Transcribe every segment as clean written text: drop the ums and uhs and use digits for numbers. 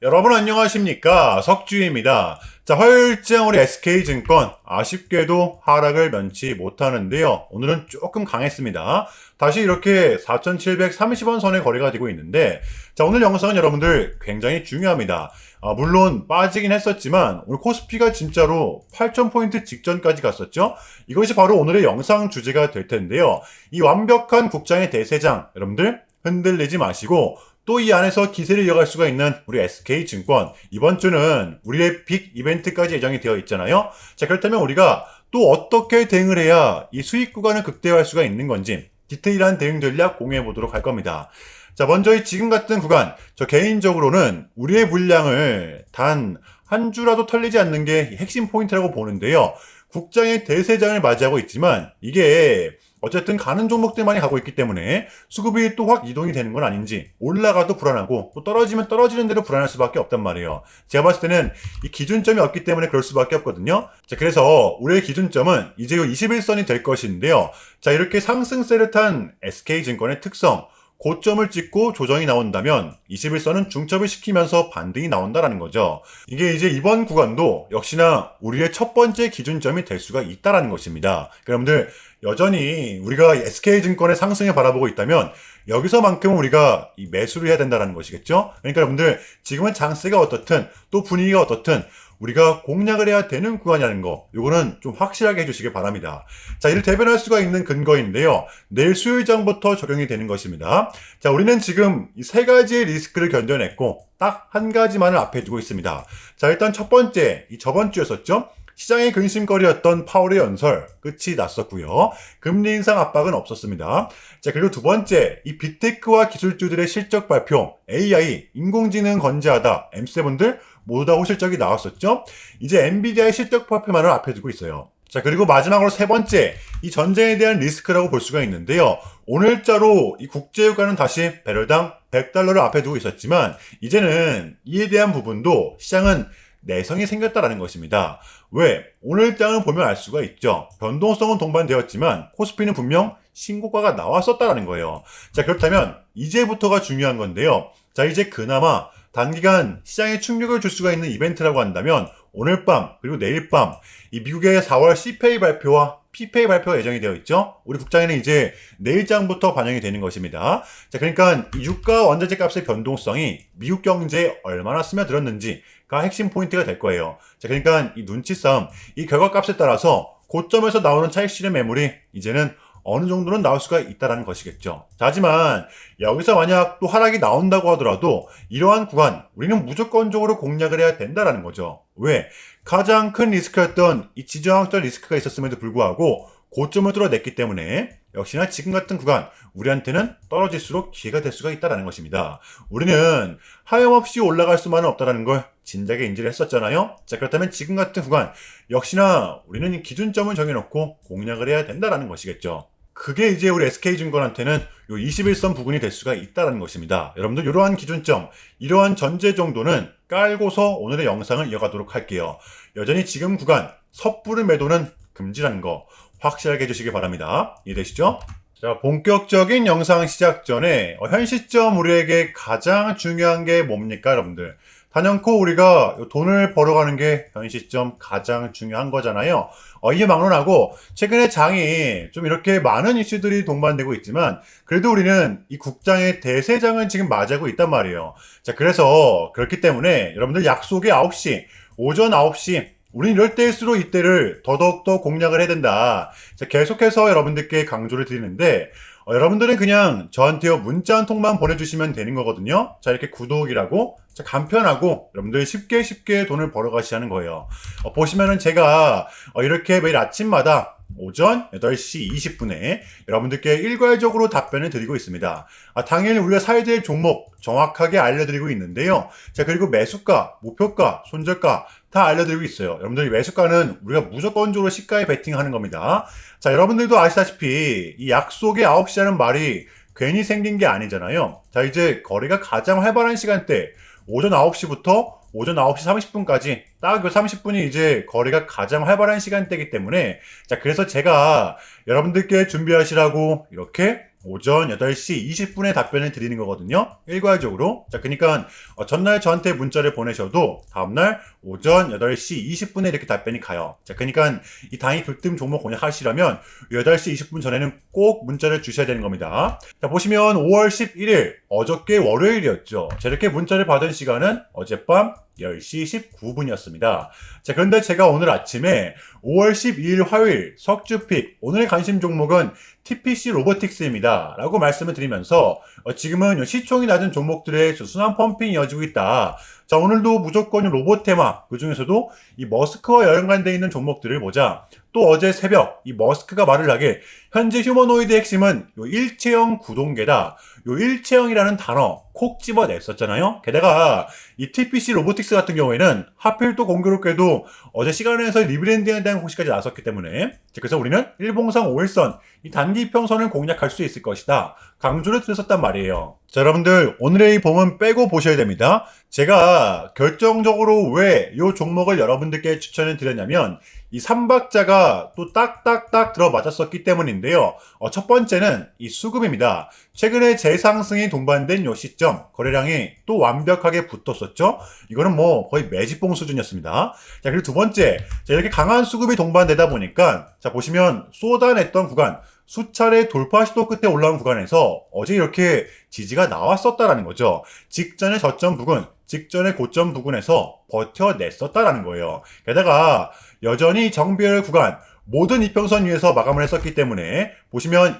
여러분 안녕하십니까? 석주입니다. 자, 화요일장 우리 SK증권 아쉽게도 하락을 면치 못하는데요. 오늘은 조금 강했습니다. 다시 이렇게 4,730원 선의 거래가 되고 있는데, 자, 오늘 영상은 여러분들 굉장히 중요합니다. 물론 빠지긴 했었지만 오늘 코스피가 진짜로 8,000포인트 직전까지 갔었죠. 이것이 바로 오늘의 영상 주제가 될 텐데요. 이 완벽한 국장의 대세장, 여러분들 흔들리지 마시고 또 이 안에서 기세를 이어갈 수가 있는 우리 SK증권, 이번 주는 우리의 빅 이벤트까지 예정이 되어 있잖아요. 자, 그렇다면 우리가 또 어떻게 대응을 해야 이 수익 구간을 극대화할 수가 있는 건지 디테일한 대응 전략 공유해 보도록 할 겁니다. 자, 먼저 이 지금 같은 구간, 저 개인적으로는 우리의 물량을 단 한 주라도 털리지 않는 게 핵심 포인트라고 보는데요. 국장의 대세장을 맞이하고 있지만 이게 어쨌든 가는 종목들만이 가고 있기 때문에 수급이 또 확 이동이 되는 건 아닌지, 올라가도 불안하고 또 떨어지면 떨어지는 대로 불안할 수밖에 없단 말이에요. 제가 봤을 때는 이 기준점이 없기 때문에 그럴 수밖에 없거든요. 자, 그래서 우리의 기준점은 이제 21선이 될 것인데요. 자, 이렇게 상승세를 탄 SK증권의 특성, 고점을 찍고 조정이 나온다면 21선은 중첩을 시키면서 반등이 나온다라는 거죠. 이게 이제 이번 구간도 역시나 우리의 첫 번째 기준점이 될 수가 있다라는 것입니다. 여러분들 여전히 우리가 SK증권의 상승을 바라보고 있다면 여기서만큼은 우리가 이 매수를 해야 된다는 것이겠죠. 그러니까 여러분들 지금은 장세가 어떻든 또 분위기가 어떻든 우리가 공략을 해야 되는 구간이라는 거, 요거는 좀 확실하게 해주시길 바랍니다. 자, 이를 대변할 수가 있는 근거인데요. 내일 수요일장부터 적용이 되는 것입니다. 자, 우리는 지금 이 세 가지의 리스크를 견뎌냈고 딱 한 가지만을 앞에 두고 있습니다. 자, 일단 첫 번째, 이 저번 주였었죠. 시장의 근심거리였던 파월의 연설 끝이 났었고요. 금리 인상 압박은 없었습니다. 자, 그리고 두 번째, 이 빅테크와 기술주들의 실적 발표, AI, 인공지능 건재하다, M7들 모두 다 호실적이 나왔었죠. 이제 엔비디아의 실적 발표만을 앞에 두고 있어요. 자, 그리고 마지막으로 세 번째, 이 전쟁에 대한 리스크라고 볼 수가 있는데요. 오늘자로 이 국제유가는 다시 배럴당 100달러를 앞에 두고 있었지만 이제는 이에 대한 부분도 시장은 내성이 생겼다라는 것입니다. 왜? 오늘장을 보면 알 수가 있죠. 변동성은 동반되었지만 코스피는 분명 신고가가 나왔었다라는 거예요. 자, 그렇다면 이제부터가 중요한 건데요. 자, 이제 그나마 단기간 시장에 충격을 줄 수가 있는 이벤트라고 한다면 오늘 밤 그리고 내일 밤 이 미국의 4월 CPI 발표와 PPI 발표가 예정이 되어 있죠. 우리 국장에는 이제 내일장부터 반영이 되는 것입니다. 자, 그러니까 이 유가 원자재 값의 변동성이 미국 경제에 얼마나 스며들었는지가 핵심 포인트가 될 거예요. 자, 그러니까 이 눈치 싸움, 이 결과값에 따라서 고점에서 나오는 차익 실현 매물이 이제는 어느 정도는 나올 수가 있다는 것이겠죠. 자, 하지만 여기서 만약 또 하락이 나온다고 하더라도 이러한 구간 우리는 무조건적으로 공략을 해야 된다는 거죠. 왜? 가장 큰 리스크였던 이 지정학적 리스크가 있었음에도 불구하고 고점을 뚫어냈기 때문에 역시나 지금 같은 구간 우리한테는 떨어질수록 기회가 될 수가 있다는 것입니다. 우리는 하염없이 올라갈 수만은 없다는 걸 진작에 인지를 했었잖아요. 자, 그렇다면 지금 같은 구간 역시나 우리는 기준점을 정해놓고 공략을 해야 된다는 것이겠죠. 그게 이제 우리 SK증권한테는 요 21선 부근이 될 수가 있다는 것입니다. 여러분들 이러한 기준점, 이러한 전제 정도는 깔고서 오늘의 영상을 이어가도록 할게요. 여전히 지금 구간 섣부른 매도는 금지라는 거 확실하게 해주시기 바랍니다. 이해되시죠? 자, 본격적인 영상 시작 전에 현 시점 우리에게 가장 중요한 게 뭡니까, 여러분들? 단연코 우리가 돈을 벌어가는 게 현 시점 가장 중요한 거잖아요. 이게 막론하고 최근에 장이 좀 이렇게 많은 이슈들이 동반되고 있지만 그래도 우리는 이 국장의 대세장을 지금 맞이하고 있단 말이에요. 자, 그래서 그렇기 때문에 여러분들 약속의 9시, 오전 9시 우린 이럴 때일수록 이때를 더더욱더 공략을 해야 된다. 자, 계속해서 여러분들께 강조를 드리는데 여러분들은 그냥 저한테요 문자 한 통만 보내주시면 되는 거거든요. 자, 이렇게 구독이라고 자, 간편하고 여러분들이 쉽게 돈을 벌어가시 하는 거예요. 보시면은 제가 이렇게 매일 아침마다 오전 8시 20분에 여러분들께 일괄적으로 답변을 드리고 있습니다. 당일 우리가 사야 될 종목 정확하게 알려드리고 있는데요. 자, 그리고 매수가, 목표가, 손절가 다 알려드리고 있어요. 여러분들이 매수가는 우리가 무조건적으로 시가에 베팅하는 겁니다. 자, 여러분들도 아시다시피 이 약속의 9시라는 말이 괜히 생긴 게 아니잖아요. 자, 이제 거래가 가장 활발한 시간대 오전 9시부터 오전 9시 30분까지 딱 그 30분이 이제 거래가 가장 활발한 시간대이기 때문에 자, 그래서 제가 여러분들께 준비하시라고 이렇게 오전 8시 20분에 답변을 드리는 거거든요. 일괄적으로. 자, 그러니까 전날 저한테 문자를 보내셔도 다음날 오전 8시 20분에 이렇게 답변이 가요. 자, 그러니까 이 당일 급등 종목 공략하시려면 8시 20분 전에는 꼭 문자를 주셔야 되는 겁니다. 자, 보시면 5월 11일 어저께 월요일이었죠. 자, 이렇게 문자를 받은 시간은 어젯밤 10시 19분이었습니다. 자, 그런데 제가 오늘 아침에 5월 12일 화요일 석주픽 오늘의 관심 종목은 TPC 로보틱스입니다. 라고 말씀을 드리면서 지금은 시총이 낮은 종목들의 순환 펌핑이 이어지고 있다. 자, 오늘도 무조건 로봇 테마, 그 중에서도 이 머스크와 연관되어 있는 종목들을 보자. 또 어제 새벽 이 머스크가 말을 하길 현재 휴머노이드 핵심은 요 일체형 구동계다. 요 일체형이라는 단어 콕 집어냈었잖아요. 게다가 이 TPC 로보틱스 같은 경우에는 하필 또 공교롭게도 어제 시간에서 리브랜딩에 대한 공시까지 나섰기 때문에 그래서 우리는 일봉상 5일선 이 단기 이평선을 공략할 수 있을 것이다. 강조를 드렸었단 말이에요. 자, 여러분들 오늘의 이 봉은 빼고 보셔야 됩니다. 제가 결정적으로 왜 이 종목을 여러분들께 추천을 드렸냐면 이 3박자가 또 딱딱딱 들어맞았었기 때문인데요. 첫 번째는 이 수급입니다. 최근에 재상승이 동반된 요 시점 거래량이 또 완벽하게 붙었었죠. 이거는 뭐 거의 매집봉 수준이었습니다. 자, 그리고 두 번째, 자, 이렇게 강한 수급이 동반되다 보니까 자, 보시면 쏟아냈던 구간 수차례 돌파 시도 끝에 올라온 구간에서 어제 이렇게 지지가 나왔었다라는 거죠. 직전의 저점 부근, 직전의 고점 부근에서 버텨냈었다라는 거예요. 게다가 여전히 정비열 구간 모든 이평선 위에서 마감을 했었기 때문에 보시면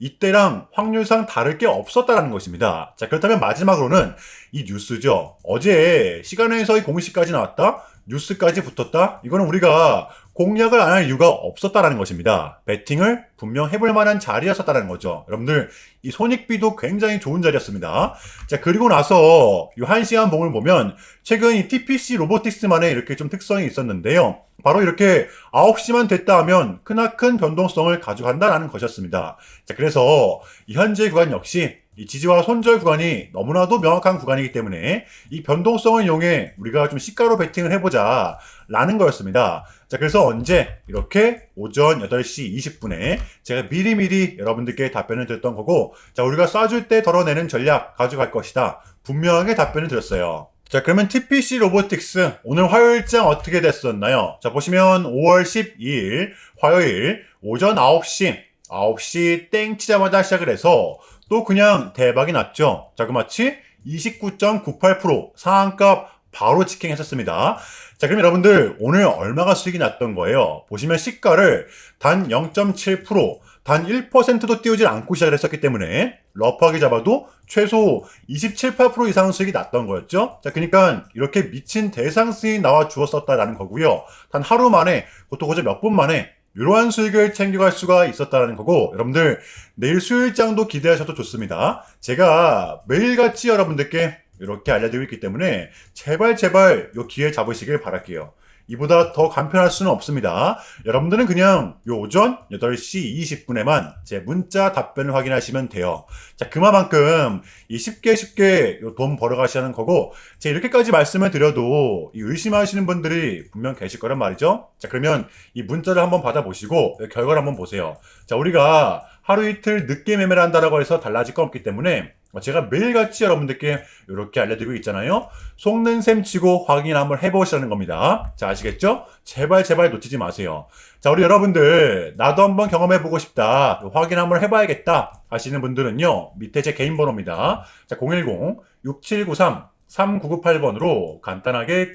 이때랑 확률상 다를 게 없었다라는 것입니다. 자, 그렇다면 마지막으로는 이 뉴스죠. 어제 시간에서 이 공시까지 나왔다, 뉴스까지 붙었다. 이거는 우리가 공략을 안 할 이유가 없었다라는 것입니다. 배팅을 분명 해볼 만한 자리였었다는 거죠. 여러분들 이 손익비도 굉장히 좋은 자리였습니다. 자, 그리고 나서 이 1시간 봉을 보면 최근 이 TPC 로보틱스만의 이렇게 좀 특성이 있었는데요. 바로 이렇게 9시만 됐다 하면 크나큰 변동성을 가져간다라는 것이었습니다. 자, 그래서 이 현재 구간 역시 이 지지와 손절 구간이 너무나도 명확한 구간이기 때문에 이 변동성을 이용해 우리가 좀 시가로 베팅을 해보자 라는 거였습니다. 자, 그래서 언제 이렇게 오전 8시 20분에 제가 미리미리 여러분들께 답변을 드렸던 거고, 자, 우리가 쏴줄 때 덜어내는 전략 가져갈 것이다. 분명하게 답변을 드렸어요. 자, 그러면 TPC 로보틱스 오늘 화요일장 어떻게 됐었나요? 자, 보시면 5월 12일 화요일 오전 9시 땡 치자마자 시작을 해서 또 그냥 대박이 났죠. 자, 그 마치 29.98% 상한값 바로 직행했었습니다. 자, 그럼 여러분들 오늘 얼마가 수익이 났던 거예요? 보시면 시가를 단 0.7%, 단 1%도 띄우질 않고 시작을 했었기 때문에 러프하게 잡아도 최소 27, 8% 이상 수익이 났던 거였죠. 자, 그러니까 이렇게 미친 대상승이 나와 주었었다라는 거고요. 단 하루 만에, 그것도 거저 몇 분 만에 이러한 수익을 챙겨갈 수가 있었다는 거고, 여러분들 내일 수요일장도 기대하셔도 좋습니다. 제가 매일같이 여러분들께 이렇게 알려드리고 있기 때문에 제발 이 기회 잡으시길 바랄게요. 이보다 더 간편할 수는 없습니다. 여러분들은 그냥 요 오전 8시 20분에만 제 문자 답변을 확인하시면 돼요. 자, 그만큼 이 쉽게 돈 벌어가시는 거고, 제가 이렇게까지 말씀을 드려도 이 의심하시는 분들이 분명 계실 거란 말이죠. 자, 그러면 이 문자를 한번 받아보시고 결과를 한번 보세요. 자, 우리가 하루 이틀 늦게 매매를 한다라고 해서 달라질 건 없기 때문에 제가 매일같이 여러분들께 이렇게 알려드리고 있잖아요. 속는 셈 치고 확인 한번 해보시라는 겁니다. 자, 아시겠죠? 제발 놓치지 마세요. 자, 우리 여러분들 나도 한번 경험해보고 싶다, 확인 한번 해봐야겠다 하시는 분들은요, 밑에 제 개인 번호입니다. 자, 010-6793-3998번으로 간단하게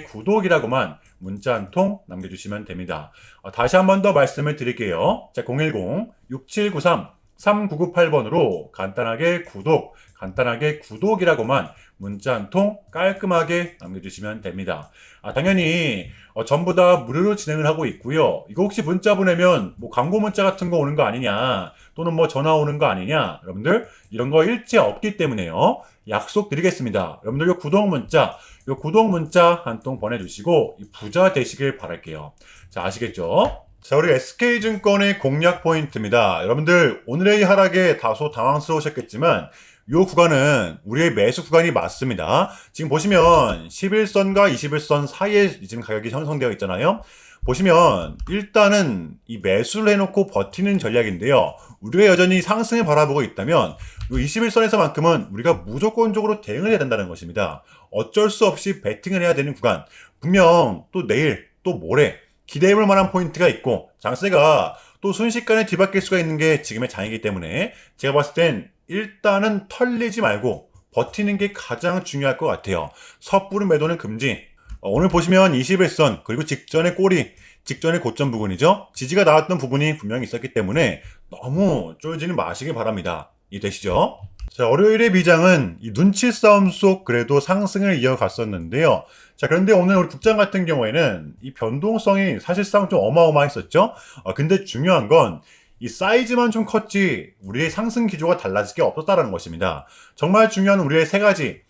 구독이라고만 문자 한 통 남겨주시면 됩니다. 다시 한 번 더 말씀을 드릴게요. 자, 010-6793-3998번으로 간단하게 구독이라고만 문자 한 통 깔끔하게 남겨주시면 됩니다. 당연히 전부 다 무료로 진행을 하고 있고요. 이거 혹시 문자 보내면 뭐 광고 문자 같은 거 오는 거 아니냐, 또는 뭐 전화 오는 거 아니냐, 여러분들 이런 거 일체 없기 때문에요. 약속드리겠습니다. 여러분들 요 구독 문자 한 통 보내주시고 부자 되시길 바랄게요. 자, 아시겠죠? 자, 우리 SK증권의 공략 포인트입니다. 여러분들 오늘의 이 하락에 다소 당황스러우셨겠지만 요 구간은 우리의 매수 구간이 맞습니다. 지금 보시면 11선과 21선 사이에 지금 가격이 형성되어 있잖아요. 보시면 일단은 이 매수를 해놓고 버티는 전략인데요. 우리가 여전히 상승을 바라보고 있다면 이 21선에서만큼은 우리가 무조건적으로 대응을 해야 된다는 것입니다. 어쩔 수 없이 베팅을 해야 되는 구간. 분명 또 내일 또 모레 기대해볼 만한 포인트가 있고 장세가 또 순식간에 뒤바뀔 수가 있는 게 지금의 장이기 때문에 제가 봤을 땐 일단은 털리지 말고 버티는 게 가장 중요할 것 같아요. 섣부른 매도는 금지. 오늘 보시면 21선 그리고 직전의 꼬리, 직전의 고점 부분이죠. 지지가 나왔던 부분이 분명히 있었기 때문에 너무 쫄지는 마시길 바랍니다. 이해되시죠? 자, 월요일의 미장은 이 눈치 싸움 속 그래도 상승을 이어갔었는데요. 자, 그런데 오늘 우리 국장 같은 경우에는 이 변동성이 사실상 좀 어마어마했었죠. 근데 중요한 건 이 사이즈만 좀 컸지 우리의 상승 기조가 달라질 게 없었다는 것입니다. 정말 중요한 우리의 세 가지.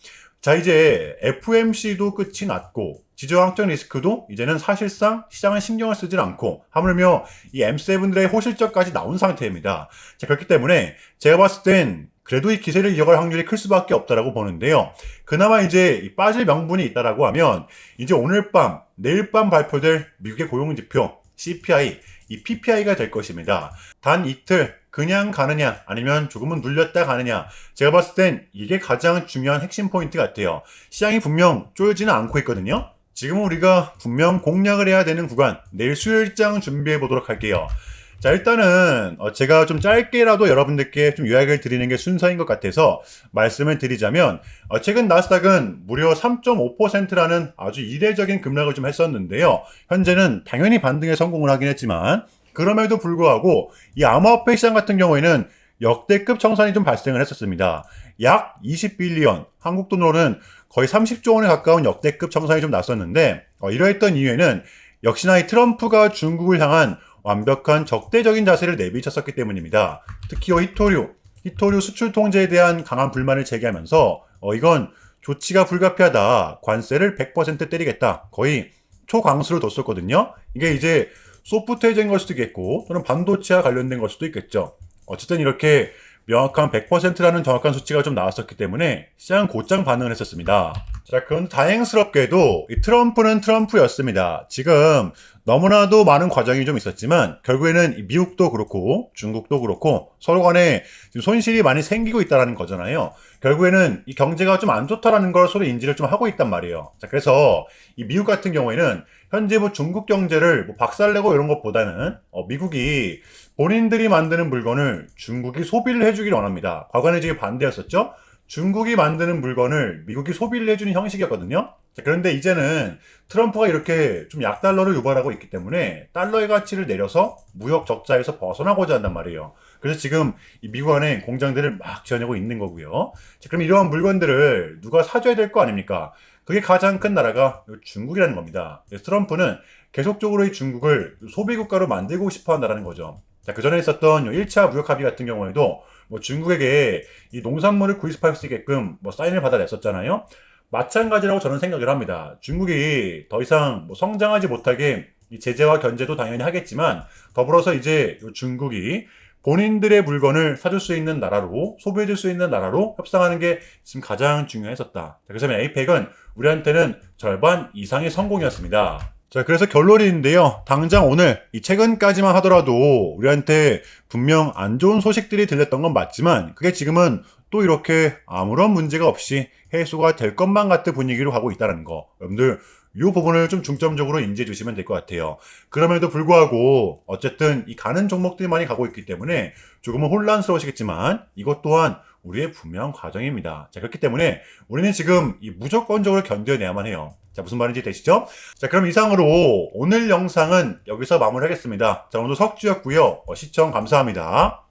자, 이제 FMC도 끝이 났고 지저항적 리스크도 이제는 사실상 시장은 신경을 쓰질 않고 하물며 이 M7들의 호실적까지 나온 상태입니다. 자, 그렇기 때문에 제가 봤을 땐 그래도 이 기세를 이어갈 확률이 클 수밖에 없다라고 보는데요. 그나마 이제 빠질 명분이 있다라고 하면 이제 오늘 밤, 내일 밤 발표될 미국의 고용지표 CPI, 이 PPI가 될 것입니다. 단 이틀 그냥 가느냐 아니면 조금은 눌렸다 가느냐, 제가 봤을 땐 이게 가장 중요한 핵심 포인트 같아요. 시장이 분명 쫄지는 않고 있거든요. 지금은 우리가 분명 공략을 해야 되는 구간, 내일 수요일장 준비해 보도록 할게요. 자, 일단은 제가 좀 짧게라도 여러분들께 좀 요약을 드리는 게 순서인 것 같아서 말씀을 드리자면 최근 나스닥은 무려 3.5%라는 아주 이례적인 급락을 좀 했었는데요. 현재는 당연히 반등에 성공을 하긴 했지만 그럼에도 불구하고 이 암호화폐 시장 같은 경우에는 역대급 청산이 좀 발생을 했었습니다. 약 20빌리언, 한국 돈으로는 거의 30조 원에 가까운 역대급 청산이 좀 났었는데 이러했던 이유에는 역시나 이 트럼프가 중국을 향한 완벽한 적대적인 자세를 내비쳤었기 때문입니다. 특히 히토류 수출 통제에 대한 강한 불만을 제기하면서 이건 조치가 불가피하다, 관세를 100% 때리겠다, 거의 초강수를 뒀었거든요. 이게 이제 소프트웨어적인 걸 수도 있겠고 또는 반도체와 관련된 걸 수도 있겠죠. 어쨌든 이렇게 명확한 100%라는 정확한 수치가 좀 나왔었기 때문에 시장은 곧장 반응을 했었습니다. 자, 그런데 다행스럽게도 이 트럼프는 트럼프였습니다. 지금 너무나도 많은 과정이 좀 있었지만 결국에는 미국도 그렇고 중국도 그렇고 서로 간에 지금 손실이 많이 생기고 있다는 거잖아요. 결국에는 이 경제가 좀 안 좋다라는 걸 서로 인지를 좀 하고 있단 말이에요. 자, 그래서 이 미국 같은 경우에는 현재 뭐 중국 경제를 뭐 박살내고 이런 것보다는 미국이 본인들이 만드는 물건을 중국이 소비를 해주기를 원합니다. 과거에는 이게 반대였었죠. 중국이 만드는 물건을 미국이 소비를 해주는 형식이었거든요. 자, 그런데 이제는 트럼프가 이렇게 좀 약달러를 유발하고 있기 때문에 달러의 가치를 내려서 무역 적자에서 벗어나고자 한단 말이에요. 그래서 지금 이 미국 안에 공장들을 막 지어내고 있는 거고요. 자, 그럼 이러한 물건들을 누가 사줘야 될 거 아닙니까? 그게 가장 큰 나라가 중국이라는 겁니다. 그래서 트럼프는 계속적으로 이 중국을 소비국가로 만들고 싶어 한다는 거죠. 자, 그 전에 있었던 1차 무역 합의 같은 경우에도 뭐 중국에게 이 농산물을 구입할 수 있게끔 뭐 사인을 받아냈었잖아요. 마찬가지라고 저는 생각을 합니다. 중국이 더 이상 뭐 성장하지 못하게 이 제재와 견제도 당연히 하겠지만 더불어서 이제 중국이 본인들의 물건을 사줄 수 있는 나라로, 소비해줄 수 있는 나라로 협상하는 게 지금 가장 중요했었다. 그래서 에이펙은 우리한테는 절반 이상의 성공이었습니다. 자, 그래서 결론인데요. 당장 오늘 이 최근까지만 하더라도 우리한테 분명 안 좋은 소식들이 들렸던 건 맞지만 그게 지금은 또 이렇게 아무런 문제가 없이 해소가 될 것만 같은 분위기로 가고 있다는 거. 여러분들 이 부분을 좀 중점적으로 인지해 주시면 될 것 같아요. 그럼에도 불구하고 어쨌든 이 가는 종목들만이 가고 있기 때문에 조금은 혼란스러우시겠지만 이것 또한 우리의 분명한 과정입니다. 자, 그렇기 때문에 우리는 지금 이 무조건적으로 견뎌내야만 해요. 자, 무슨 말인지 되시죠? 자, 그럼 이상으로 오늘 영상은 여기서 마무리하겠습니다. 자, 오늘도 석주였고요. 시청 감사합니다.